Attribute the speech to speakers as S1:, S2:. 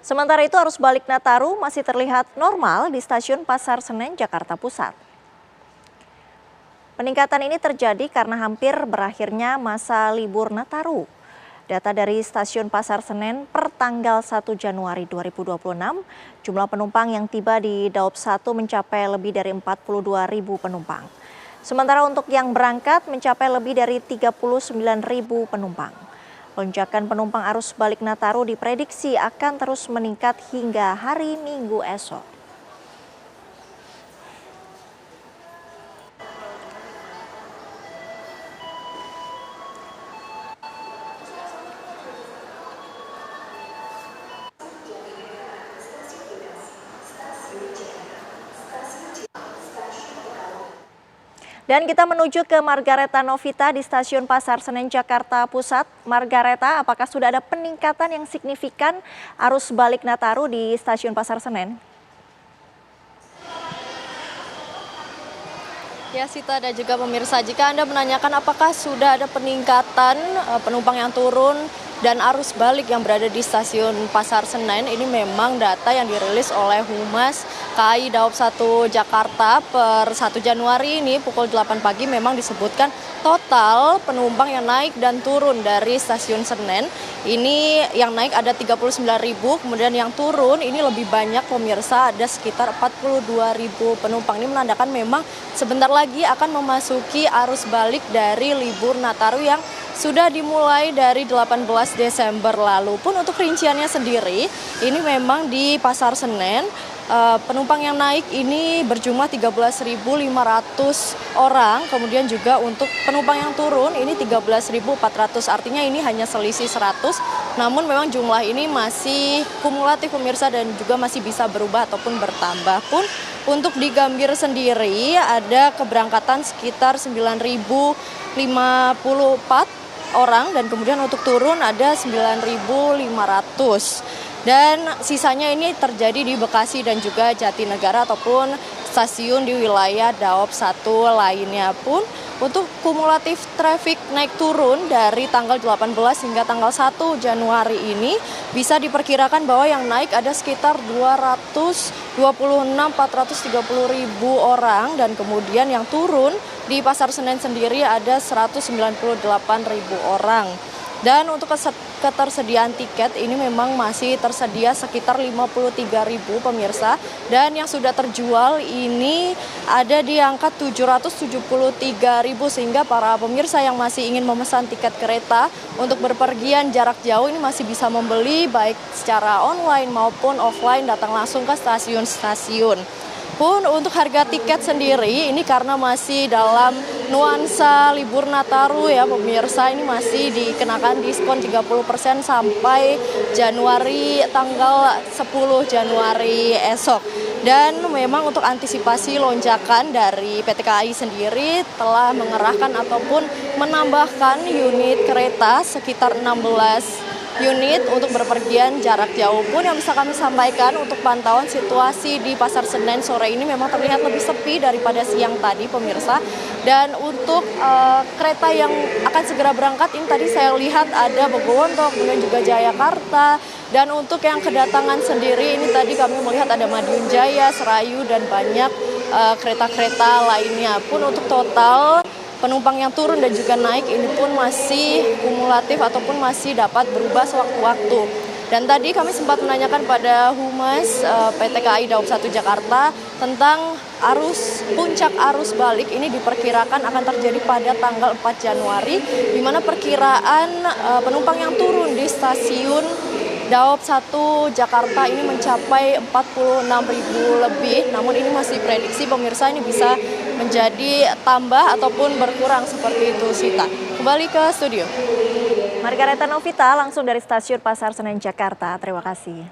S1: Sementara itu arus balik Nataru masih terlihat normal di stasiun Pasar Senen, Jakarta Pusat. Peningkatan ini terjadi karena hampir berakhirnya masa libur Nataru. Data dari stasiun Pasar Senen per tanggal 1 Januari 2026, jumlah penumpang yang tiba di Daop 1 mencapai lebih dari 42.000 penumpang. Sementara untuk yang berangkat mencapai lebih dari 39.000 penumpang. Lonjakan penumpang arus balik Nataru diprediksi akan terus meningkat hingga hari Minggu esok. Dan kita menuju ke Margareta Novita di Stasiun Pasar Senen, Jakarta Pusat. Margareta, apakah sudah ada peningkatan yang signifikan arus balik Nataru di Stasiun Pasar Senen?
S2: Ya Sita dan juga pemirsa, jika Anda menanyakan apakah sudah ada peningkatan penumpang yang turun dan arus balik yang berada di stasiun Pasar Senen, ini memang data yang dirilis oleh Humas KAI Daop 1 Jakarta per 1 Januari ini pukul 8 pagi memang disebutkan total penumpang yang naik dan turun dari stasiun Senen. Ini yang naik ada 39.000, kemudian yang turun ini lebih banyak pemirsa, ada sekitar 42.000 penumpang. Ini menandakan memang sebentar lagi akan memasuki arus balik dari libur Nataru yang sudah dimulai dari 18 Desember lalu. Pun untuk rinciannya sendiri, ini memang di Pasar Senen, penumpang yang naik ini berjumlah 13.500 orang, kemudian juga untuk penumpang yang turun ini 13.400, artinya ini hanya selisih 100, namun memang jumlah ini masih kumulatif pemirsa dan juga masih bisa berubah ataupun bertambah. Pun untuk di Gambir sendiri ada keberangkatan sekitar 9.054 orang dan kemudian untuk turun ada 9.500. Dan sisanya ini terjadi di Bekasi dan juga Jatinegara ataupun stasiun di wilayah Daop 1 lainnya. Pun untuk kumulatif traffic naik turun dari tanggal 18 hingga tanggal 1 Januari ini bisa diperkirakan bahwa yang naik ada sekitar 430.000 orang dan kemudian yang turun di Pasar Senen sendiri ada 198.000 orang. Dan untuk ketersediaan tiket ini memang masih tersedia sekitar 53.000 pemirsa, dan yang sudah terjual ini ada di angka 773.000, sehingga para pemirsa yang masih ingin memesan tiket kereta untuk berpergian jarak jauh ini masih bisa membeli baik secara online maupun offline, datang langsung ke stasiun-stasiun. Pun untuk harga tiket sendiri ini karena masih dalam nuansa libur Nataru ya pemirsa, ini masih dikenakan diskon 30% sampai Januari tanggal 10 Januari esok. Dan memang untuk antisipasi lonjakan dari PT KAI sendiri telah mengerahkan ataupun menambahkan unit kereta sekitar 16 unit untuk berpergian jarak jauh. Pun yang bisa kami sampaikan untuk pantauan situasi di Pasar Senen sore ini memang terlihat lebih sepi daripada siang tadi pemirsa. Dan untuk kereta yang akan segera berangkat ini tadi saya lihat ada Bogowonto, kemudian juga Jayakarta. Dan untuk yang kedatangan sendiri ini tadi kami melihat ada Madiun Jaya, Serayu dan banyak kereta-kereta lainnya. Pun untuk total penumpang yang turun dan juga naik ini pun masih kumulatif ataupun masih dapat berubah sewaktu-waktu. Dan tadi kami sempat menanyakan pada Humas PT KAI Daop 1 Jakarta tentang puncak arus balik ini diperkirakan akan terjadi pada tanggal 4 Januari, di mana perkiraan penumpang yang turun di stasiun Daop 1 Jakarta ini mencapai 46.000 lebih, namun ini masih prediksi pemirsa, ini bisa menjadi tambah ataupun berkurang seperti itu Sita. Kembali ke studio.
S1: Margareta Novita langsung dari Stasiun Pasar Senen, Jakarta. Terima kasih.